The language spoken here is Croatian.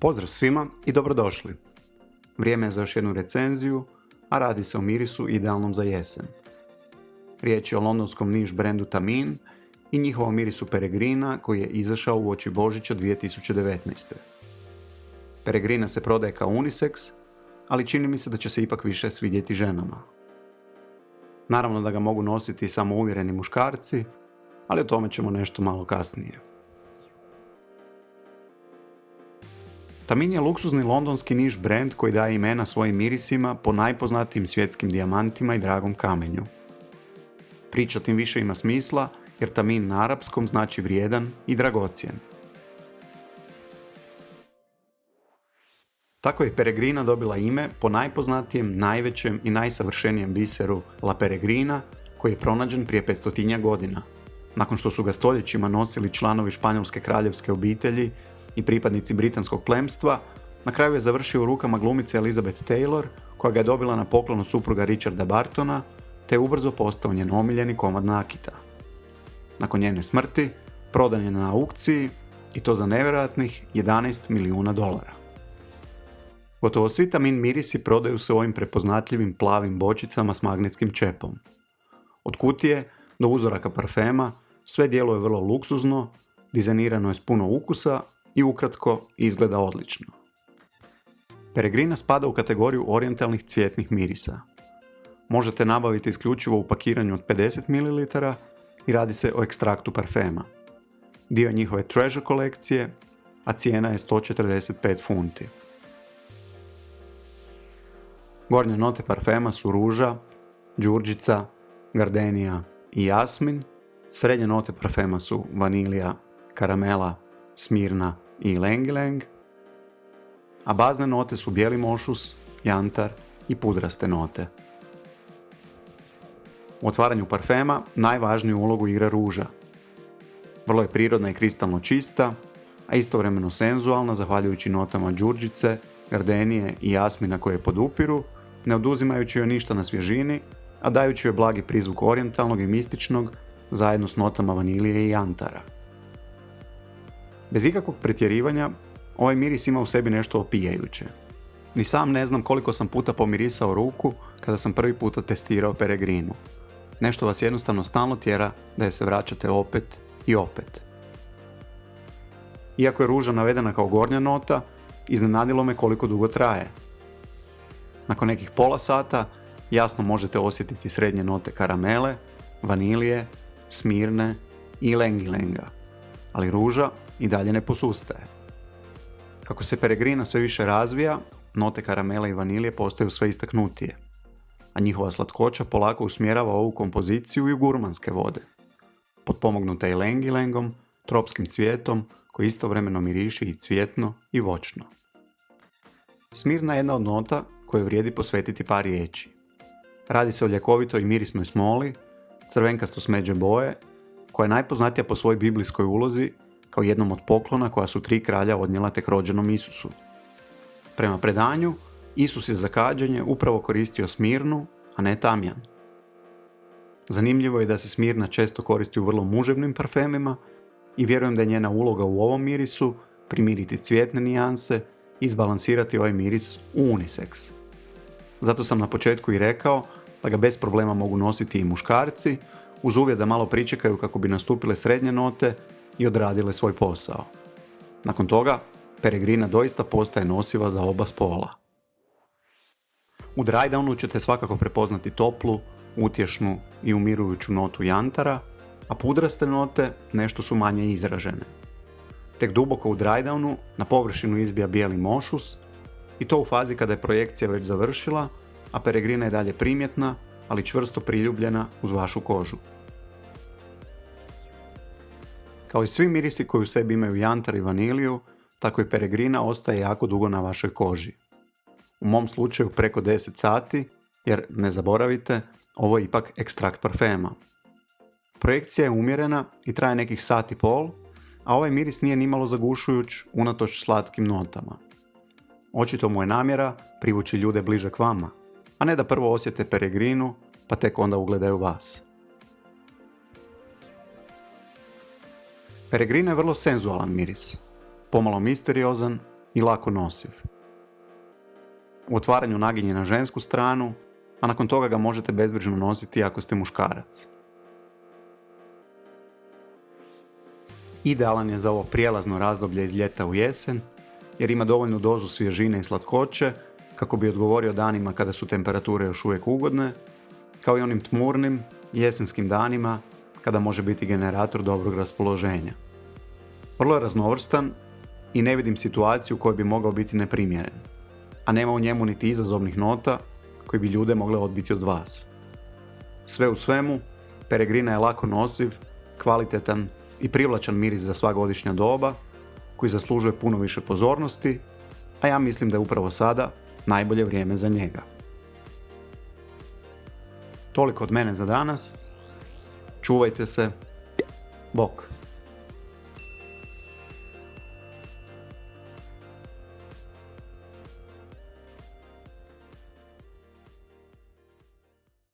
Pozdrav svima i dobrodošli. Vrijeme je za još jednu recenziju, a radi se o mirisu idealnom za jesen. Riječ je o londonskom niš brendu Tamin i njihovom mirisu Peregrina koji je izašao uoči Božića 2019. Peregrina se prodaje kao unisex, ali čini mi se da će se ipak više svidjeti ženama. Naravno da ga mogu nositi samo uvjereni muškarci, ali o tome ćemo nešto malo kasnije. Tamin je luksuzni londonski niš brend koji daje imena svojim mirisima po najpoznatijim svjetskim dijamantima i dragom kamenju. Priča tim više ima smisla jer Tamin na arapskom znači vrijedan i dragocjen. Tako je Peregrina dobila ime po najpoznatijem, najvećem i najsavršenijem biseru La Peregrina koji je pronađen prije 500 godina, nakon što su ga stoljećima nosili članovi španjolske kraljevske obitelji i pripadnici britanskog plemstva. Na kraju je završio u rukama glumice Elizabeth Taylor, koja ga je dobila na poklon od supruga Richarda Bartona, te je ubrzo postao njen omiljeni komad nakita. Nakon njene smrti, prodan je na aukciji i to za nevjerojatnih $11 milijuna. Gotovo svi Tamin mirisi prodaju se u ovim prepoznatljivim plavim bočicama s magnetskim čepom. Od kutije do uzoraka parfema sve djeluje vrlo luksuzno, dizajnirano je s puno ukusa i ukratko izgleda odlično. Peregrina spada u kategoriju orijentalnih cvjetnih mirisa. Možete nabaviti isključivo u pakiranju od 50 ml i radi se o ekstraktu parfema. Dio njihove Treasure kolekcije, a cijena je 145 funti. Gornje note parfema su ruža, đurđica, gardenija i jasmin. Srednje note parfema su vanilija, karamela, smirna i ylang-ylang, a bazne note su bijeli mošus, jantar i pudraste note. U otvaranju parfema najvažniju ulogu igra ruža. Vrlo je prirodna i kristalno čista, a istovremeno senzualna zahvaljujući notama đurđice, gardenije i jasmina koje podupiru, ne oduzimajući joj ništa na svježini, a dajući joj blagi prizvuk orijentalnog i mističnog zajedno s notama vanilije i jantara. Bez ikakvog pretjerivanja, ovaj miris ima u sebi nešto opijajuće. Ni sam ne znam koliko sam puta pomirisao ruku kada sam prvi puta testirao Peregrinu. Nešto vas jednostavno stalno tjera da je se vraćate opet i opet. Iako je ruža navedena kao gornja nota, iznenadilo me koliko dugo traje. Nakon nekih pola sata jasno možete osjetiti srednje note karamele, vanilije, smirne i ylang-ylanga, ali ruža i dalje ne posustaje. Kako se Peregrina sve više razvija, note karamele i vanilije postaju sve istaknutije, a njihova slatkoća polako usmjerava ovu kompoziciju i u gurmanske vode, potpomognuta ylang-ylangom, tropskim cvijetom koji istovremeno miriši i cvjetno i voćno. Smirna je jedna od nota koju vrijedi posvetiti par riječi. Radi se o ljekovitoj i mirisnoj smoli, crvenkasto smeđe boje, koja je najpoznatija po svojoj biblijskoj ulozi kao jednom od poklona koja su 3 kralja odnijela tek rođenom Isusu. Prema predanju, Isus je za kađenje upravo koristio smirnu, a ne tamjan. Zanimljivo je da se smirna često koristi u vrlo muževnim parfemima i vjerujem da je njena uloga u ovom mirisu primiriti cvjetne nijanse i izbalansirati ovaj miris u unisex. Zato sam na početku i rekao da ga bez problema mogu nositi i muškarci, uz uvjet da malo pričekaju kako bi nastupile srednje note i odradile svoj posao. Nakon toga, Peregrina doista postaje nosiva za oba spola. U drydownu ćete svakako prepoznati toplu, utješnu i umirujuću notu jantara, a pudraste note nešto su manje izražene. Tek duboko u drydownu na površinu izbija bijeli mošus i to u fazi kada je projekcija već završila, a Peregrina je dalje primjetna, ali čvrsto priljubljena uz vašu kožu. Kao i svi mirisi koji u sebi imaju jantar i vaniliju, tako i Peregrina ostaje jako dugo na vašoj koži. U mom slučaju preko 10 sati, jer ne zaboravite, ovo je ipak ekstrakt parfema. Projekcija je umjerena i traje nekih sat i pol, a ovaj miris nije nimalo zagušujuć unatoč slatkim notama. Očito mu je namjera privući ljude bliže k vama, a ne da prvo osjete Peregrinu, pa tek onda ugledaju vas. Peregrina je vrlo senzualan miris, pomalo misteriozan i lako nosiv. U otvaranju naginje na žensku stranu, a nakon toga ga možete bezbrižno nositi ako ste muškarac. Idealan je za ovo prijelazno razdoblje iz ljeta u jesen, jer ima dovoljnu dozu svježine i slatkoće kako bi odgovorio danima kada su temperature još uvijek ugodne, kao i onim tmurnim jesenskim danima kada može biti generator dobrog raspoloženja. Vrlo je raznovrstan i ne vidim situaciju u kojoj bi mogao biti neprimjeren, a nema u njemu niti izazovnih nota koji bi ljude mogle odbiti od vas. Sve u svemu, Peregrina je lako nosiv, kvalitetan i privlačan miris za sva godišnja doba, koji zaslužuje puno više pozornosti, a ja mislim da je upravo sada najbolje vrijeme za njega. Toliko od mene za danas. Čuvajte se. Bok.